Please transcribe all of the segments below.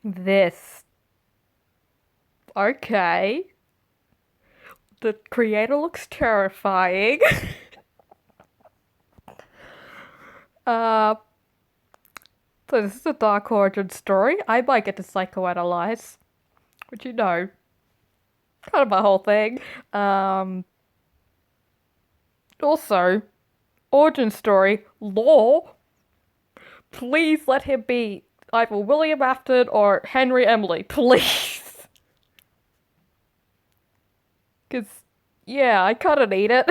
This. Okay. The creator looks terrifying. uh, so this is a dark origin story. I might get to psychoanalyze, which kind of my whole thing. Also, origin story, law. Please let him be either William Afton or Henry Emily, please. Because, yeah, I kinda need it.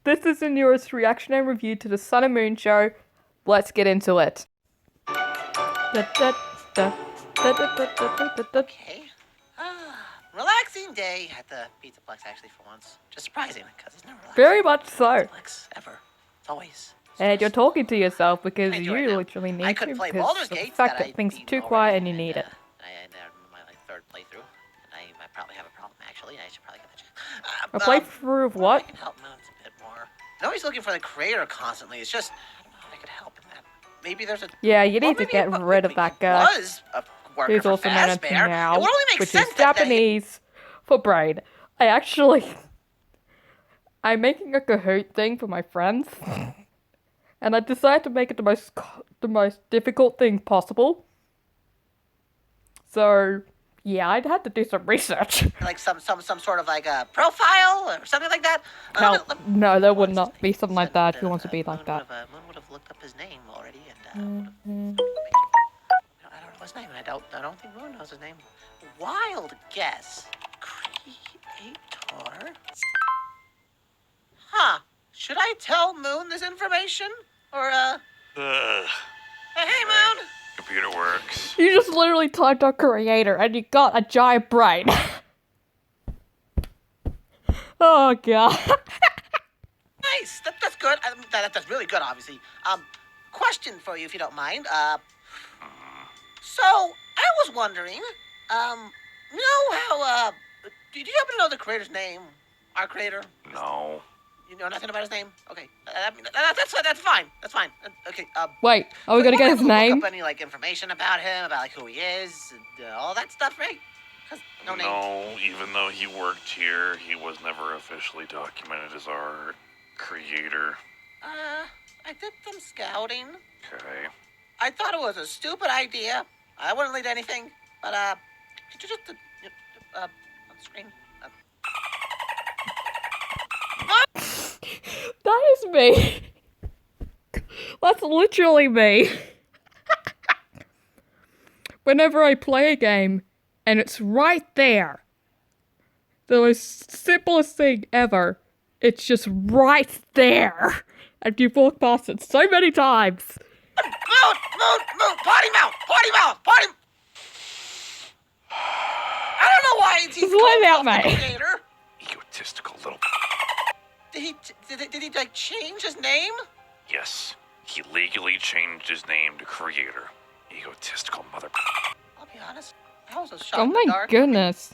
This is Inua's reaction and review to the Sun and Moon show. Let's get into it. Okay. Relaxing day at the Pizzaplex, actually, for once. Just surprising, because it's never relaxing. Very much so. Pizzaplex, ever. It's always. And you're talking to yourself because you right literally need I to, couldn't play because Baldur's of the Gate fact that that things are beat too already, quiet and you need it. I my third playthrough, and I probably have a problem, actually. I should probably get that checked. A playthrough of I what? can help Moons a bit more. No, he's looking for the creator constantly. It's just, I don't know how I could help in that. Maybe there's a... Yeah, you Well, need to maybe get rid of that guy. was a worker Who's for also known as Fazbear. Meow, It would only make which sense is that he... Japanese for brain. I'm making a Kahoot thing for my friends, and I decided to make it the most difficult thing possible. So, yeah, I'd had to do some research. Like some sort of like a profile or something like that. No, there would not be something like that. Who wants to be like that? Moon would have looked up his name already, and I don't know his name. I don't think Moon knows his name. Wild guess. Creator. Huh? Should I tell Moon this information, or Hey, Moon. Computer works. You just literally typed out creator and you got a giant brain. Oh god. Nice. That's good. That's really good, obviously. Question for you, if you don't mind. So I was wondering, you know how do you happen to know the creator's name? Our creator? No. You know nothing about his name? Okay, that's fine. That's fine. Okay. Wait, are we gonna get his name? Look up any like information about him, about like who he is, and, all that stuff, right? 'Cause no name. No, even though he worked here, he was never officially documented as our creator. I did some scouting. Okay. I thought it was a stupid idea. I wouldn't lead anything, but could you just on the screen? That is me. That's literally me. Whenever I play a game, and it's right there. The most simplest thing ever. It's just right there. And you've walked past it so many times. Moon, potty mouth. I don't know why he's Just let it out, mate. Creator. Egotistical little... Did he like change his name? Yes, he legally changed his name to creator. Egotistical mother... I'll be honest, I was a shot Oh in the my dark. goodness.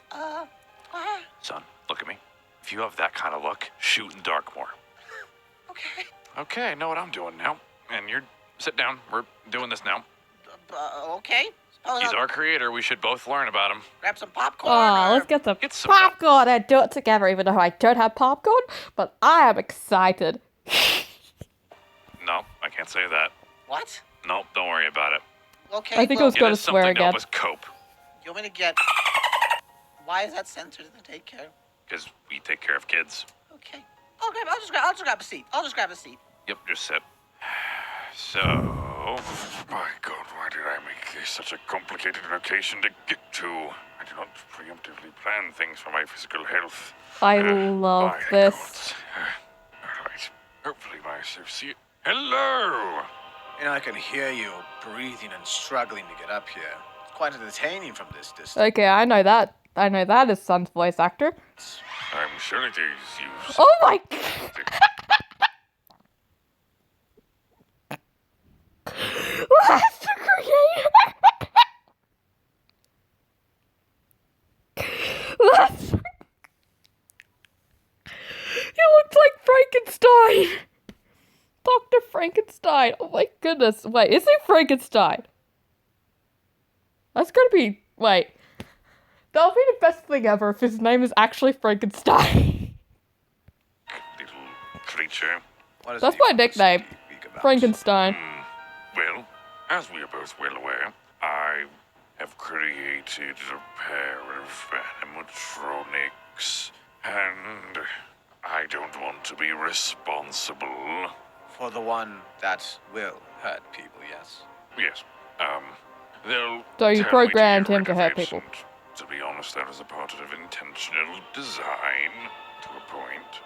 Son, look at me. If you have that kind of luck, shoot in dark more. Okay. Okay, I know what I'm doing now. And you're... Sit down. We're doing this now. Okay. Suppose He's I'll our creator. We should both learn about him. grab some popcorn. Oh, or... let's get some Get some popcorn and do it together, even though I don't have popcorn. But I am excited. No, I can't say that. What? No, don't worry about it. Okay. I think I well, was It gonna is swear something again. Elvis cope. You want me to get? Why is that censored in the daycare? Because we take care of kids. Okay. I'll just grab a seat. Yep, just sit. So... My God, why did I make this such a complicated location to get to? I do not preemptively plan things for my physical health. I love My this. gods. Alright, hopefully my associate... Hello! You know, I can hear you breathing and struggling to get up here. It's quite entertaining from this distance. Okay, I know that. I know that is Sun's voice actor. I'm sure it is, you... Oh my... That's the creator! That's... He looks like Frankenstein! Doctor Frankenstein! Oh my goodness. Wait, is he Frankenstein? That's gonna be... Wait. That'll be the best thing ever if his name is actually Frankenstein. Little creature. What is That's it you my want to nickname. speak about? Frankenstein. Well, as we are both well aware, I have created a pair of animatronics, and I don't want to be responsible. For the one that will hurt people, yes? Yes, they'll So you tell me programmed get him to rid hurt of it, people. and to be honest, that is a part of intentional design, to a point.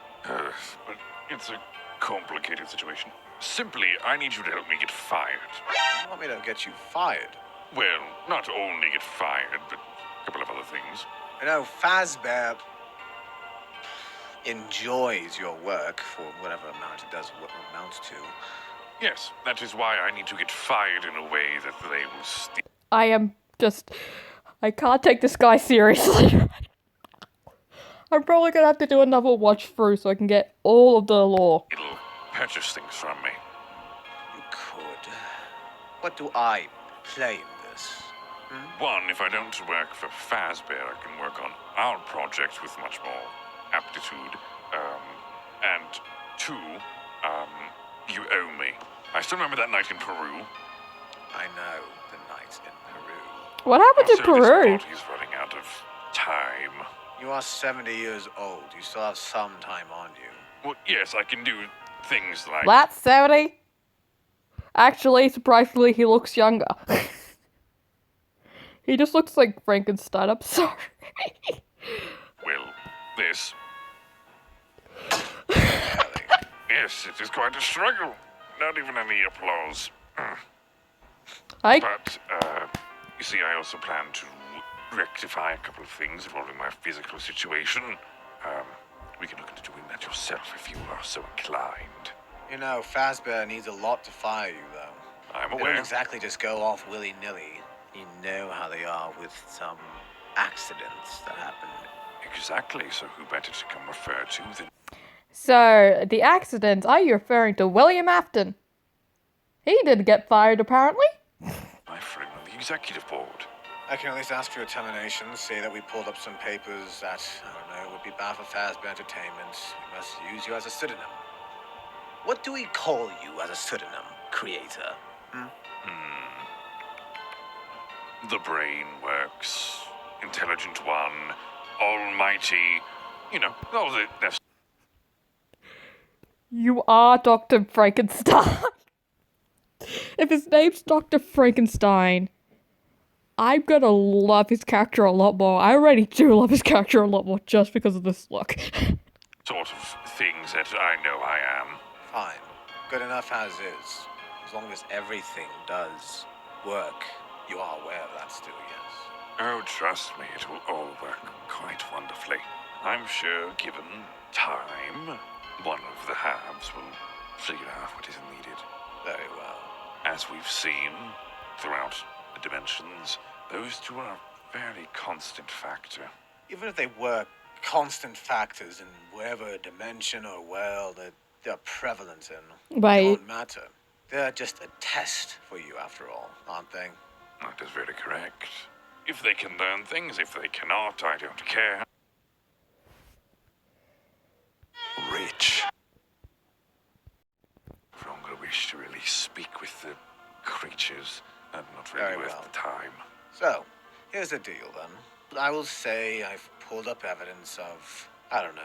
But it's a complicated situation. Simply, I need you to help me get fired. You want me to get you fired? Well, not only get fired, but a couple of other things. You know, Fazbear enjoys your work for whatever amount it does amount to. Yes, that is why I need to get fired in a way that they will stick. I am just... I can't take this guy seriously. I'm probably gonna have to do another watch through so I can get all of the lore. It'll purchase things from me. You could. What do I play in this? One, if I don't work for Fazbear, I can work on our project with much more aptitude. And two, you owe me. I still remember that night in Peru. I know the night in Peru. What happened to Also, Peru? this body's running out of time. You are 70 years old. You still have some time on you. Well, yes, I can do things like... That's 70? Actually, surprisingly, he looks younger. He just looks like Frankenstein, I'm sorry. Well, this. Yes, it is quite a struggle. Not even any applause. I... But, you see, I also plan to rectify a couple of things involving my physical situation. We can look into doing that yourself if you are so inclined. You know, Fazbear needs a lot to fire you, though. I'm They aware. don't exactly just go off willy-nilly. You know how they are with some accidents that happen. Exactly, so who better to come refer to than... So, the accident, are you referring to William Afton? He didn't get fired, apparently. my friend on the executive board? I can at least ask for your termination, say that we pulled up some papers that, I don't know, would be bad for Fazbear Entertainment. We must use you as a pseudonym. What do we call you as a pseudonym, creator? The brain works. Intelligent one. Almighty. You know, all the... That's... You are Dr. Frankenstein. If his name's Dr. Frankenstein, I'm gonna love his character a lot more. I already do love his character a lot more just because of this look. sort of things that I know I am. Fine. Good enough as is. As long as everything does work. You are aware of that still, yes? Oh, trust me, it will all work quite wonderfully. I'm sure, given time, one of the halves will figure out what is needed. Very well. As we've seen throughout the dimensions, those two are a fairly constant factor. Even if they were constant factors in whatever dimension or world that they're prevalent in, it Right. won't matter. They're just a test for you, after all, aren't they? That is very correct. If they can learn things, if they cannot, I don't care. Rich. No longer wish to really speak with the creatures, and not really Very worth well. the time. So, here's the deal then. I will say I've pulled up evidence of, I don't know,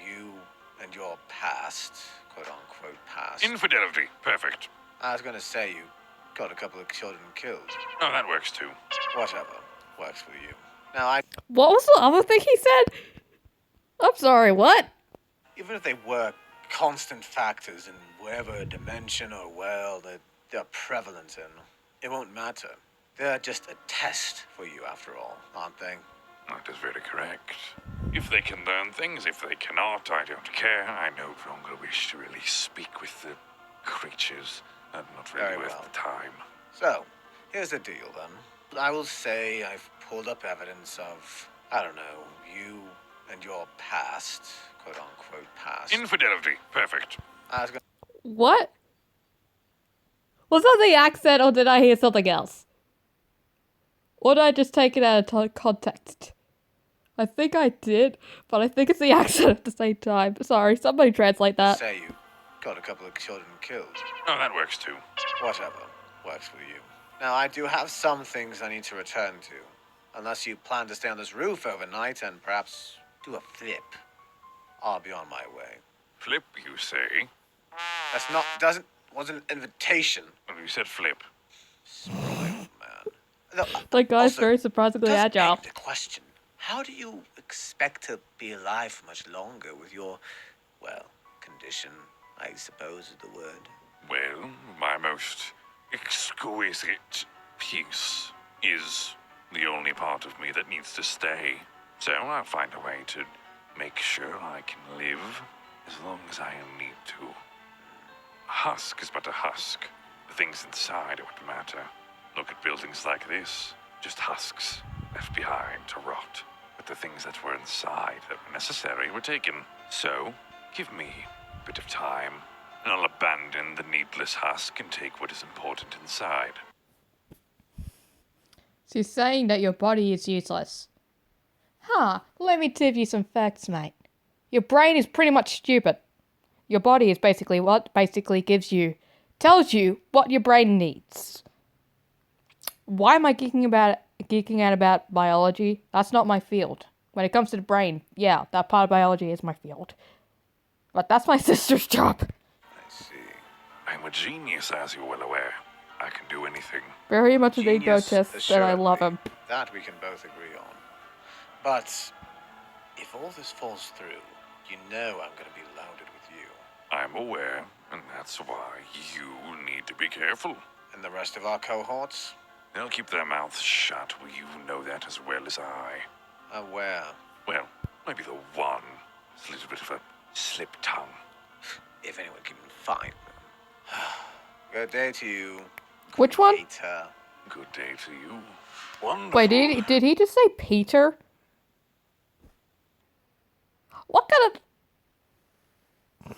you and your past, quote unquote past. Infidelity. Perfect. I was gonna say you got a couple of children killed. Oh, that works too. Whatever. Works for you. Now, What was the other thing he said? I'm sorry, what? even if they were constant factors in whatever dimension or world that they're prevalent in, it won't matter. They're just a test for you, after all, aren't they? That is very correct. If they can learn things, if they cannot, I don't care. I no longer wish to really speak with the creatures, and not really Very worth well. the time. So, here's the deal then. I will say I've pulled up evidence of, I don't know, you and your past, quote unquote past. Infidelity. Perfect. I was gonna What? Was that the accent or did I hear something else? Or did I just take it out of context? I think I did, but I think it's the accent at the same time. Sorry, somebody translate that. Say you got a couple of children killed. Oh, that works too. Whatever. Works for you. Now, I do have some things I need to return to. Unless you plan to stay on this roof overnight and perhaps do a flip. I'll be on my way. Flip, you say? Wasn't an invitation. Well, you said flip. Spoiled man. No, That guy's also, very surprisingly does agile. beg the question. How do you expect to be alive for much longer with your, well, condition, I suppose is the word? Well, my most exquisite piece is the only part of me that needs to stay. So I'll find a way to make sure I can live as long as I need to. A husk is but a husk. The things inside are what matter. Look at buildings like this. Just husks, left behind to rot. But the things that were inside that were necessary were taken. So, give me a bit of time, and I'll abandon the needless husk and take what is important inside. So you're saying that your body is useless. Huh, let me give you some facts, mate. Your brain is pretty much stupid. Your body is basically what tells you what your brain needs. Why am I geeking out about biology? That's not my field. When it comes to the brain, yeah, that part of biology is my field. But that's my sister's job. I see. I'm a genius, as you're well aware. I can do anything. Very much an Genius, egotist, and I love him. That we can both agree on. But if all this falls through, you know I'm going to be loaded with you. I'm aware, and that's why you need to be careful. And the rest of our cohorts? They'll keep their mouths shut, well, you know that as well as I. Aware. Well, maybe the one. It's a little bit of a slip tongue. If anyone can find them. Good day to you. Which one? Peter. Good day to you. Wonderful. Wait, did he just say Peter? What kind of...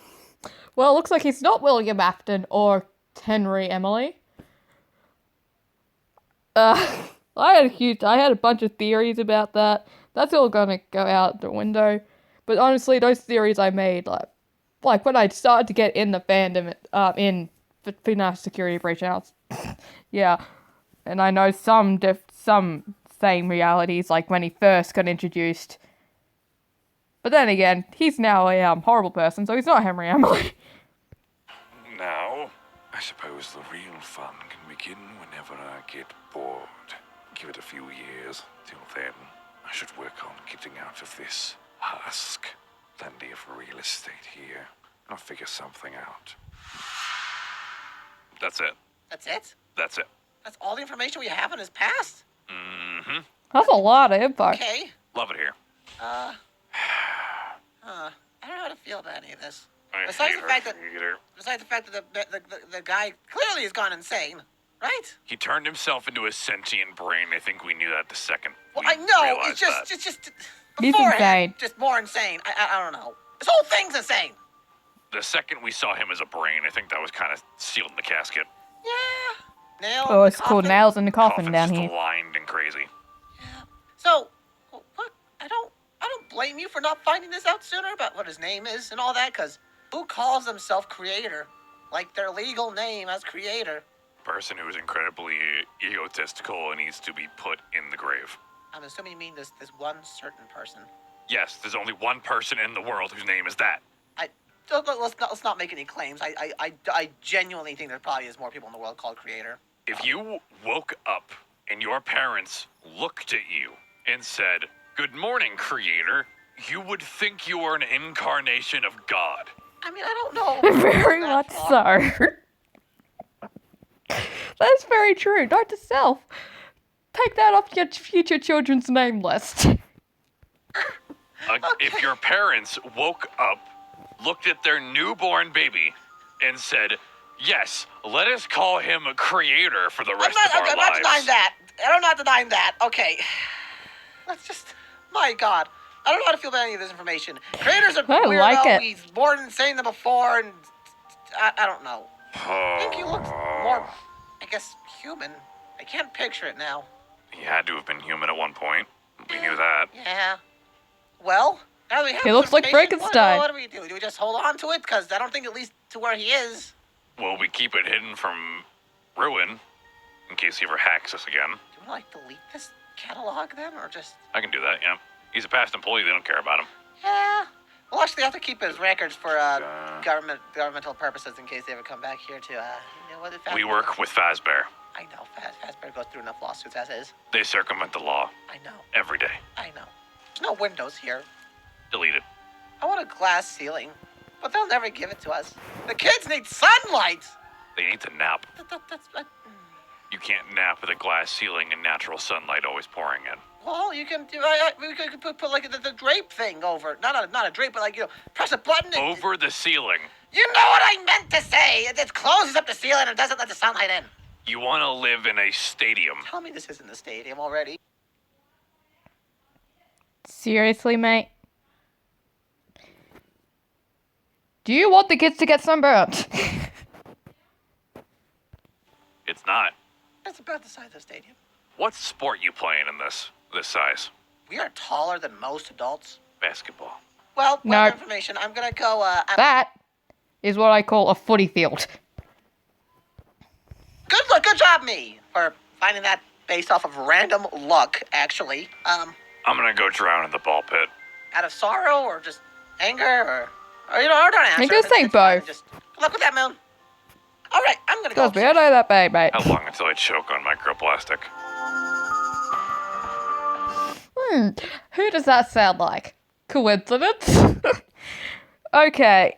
Well, it looks like he's not William Afton or Henry Emily. I had a bunch of theories about that. That's all gonna go out the window. But honestly, those theories I made, like when I started to get in the fandom, in FNAF Security Breach Outs, yeah. And I know some same realities, like when he first got introduced. But then again, he's now a horrible person, so he's not Henry Emily. Now, I suppose the real fun can begin whenever I get bored. Give it a few years. Till then, I should work on getting out of this husk. Plenty of real estate here. I'll figure something out. That's it. That's it? That's it. That's all the information we have on his past? Mm-hmm. That's a lot of info. Okay. Love it here. I don't know how to feel about any of this. I Besides hate the fact her that- theater. Besides the fact that the guy clearly has gone insane, right? He turned himself into a sentient brain. I think we knew that the second. Well, we I know. realized It's that. just He's beforehand, insane. just more insane. I don't know. This whole thing's insane. The second we saw him as a brain, I think that was kind of sealed in the casket. Yeah. Nail. Oh, in it's the called coffin. nails in the coffin Coffin's down just here. lined and crazy. Yeah. So, what? I don't blame you for not finding this out sooner about what his name is and all that. Cause who calls themselves creator, like their legal name as creator? Person who is incredibly egotistical and needs to be put in the grave. I'm assuming you mean this one certain person. Yes, there's only one person in the world whose name is that. Let's not make any claims. I genuinely think there probably is more people in the world called creator. If you woke up and your parents looked at you and said, "Good morning, creator," you would think you were an incarnation of God. I mean, I don't know. Very That much far. so. That's very true. Note to self. Take that off your future children's name list. If your parents woke up, looked at their newborn baby, and said, "Yes, let us call him a creator for the rest of our I'm not lives." denying that. I'm not denying that. Okay. Let's just. My God. I don't know how to feel about any of this information. Creator's a I weirdo. like it. He's more insane than before, and I don't know. I think he looks more, I guess, human. I can't picture it now. He had to have been human at one point. We knew that. Yeah. Well, now that we have He this looks like information, Frankenstein. What do we do? Do we just hold on to it? Because I don't think it leads to where he is. Well, we keep it hidden from Ruin, in case he ever hacks us again. Do we, like, delete this catalog then? Or just... I can do that, yeah. He's a past employee, they don't care about him. Yeah. We'll actually have to keep his records for governmental purposes in case they ever come back here to, you know what? We work with Fazbear. I know. Fazbear goes through enough lawsuits as is. They circumvent the law. I know. Every day. I know. There's no windows here. Delete it. I want a glass ceiling, but they'll never give it to us. The kids need sunlight! They need to nap. That's You can't nap with a glass ceiling and natural sunlight always pouring in. well, you can do. We could put like the drape thing over. Not a drape, but like press a button. And, Over the ceiling. You know what I meant to say. It closes up the ceiling and doesn't let the sunlight in. You want to live in a stadium. Tell me this isn't the stadium already. Seriously, mate? Do you want the kids to get sunburned? It's not. That's about the size of the stadium. What sport you playing in this size? We are taller than most adults. Basketball. Well, No. with information, I'm gonna go. That is what I call a footy field. Good job, me, for finding that based off of random luck. Actually, I'm gonna go drown in the ball pit. out of sorrow or just anger or don't answer. I'm gonna say It's fine. both. Just good luck with that, Moon. All right, I'm gonna go. Trust me, I know that, mate. How long until I choke on microplastic? Who does that sound like? Coincidence? Okay.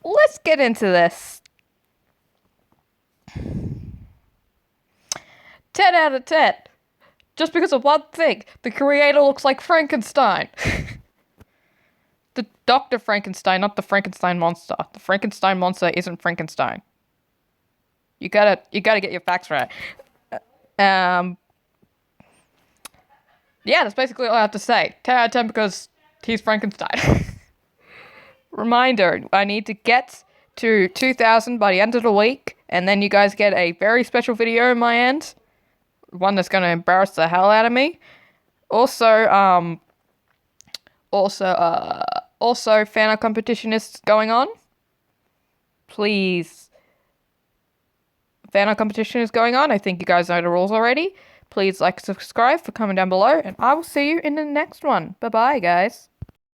Let's get into this. 10 out of 10. Just because of one thing. The creator looks like Frankenstein. The Doctor Frankenstein, not the Frankenstein monster. The Frankenstein monster isn't Frankenstein. You gotta get your facts right. Yeah, that's basically all I have to say. 10 out of 10 because he's Frankenstein. Reminder, I need to get to 2,000 by the end of the week, and then you guys get a very special video in my end. One that's gonna embarrass the hell out of me. Also, fan art competition is going on. Please. Fan art competition is going on. I think you guys know the rules already. Please like and subscribe for coming down below, and I will see you in the next one. Bye-bye, guys.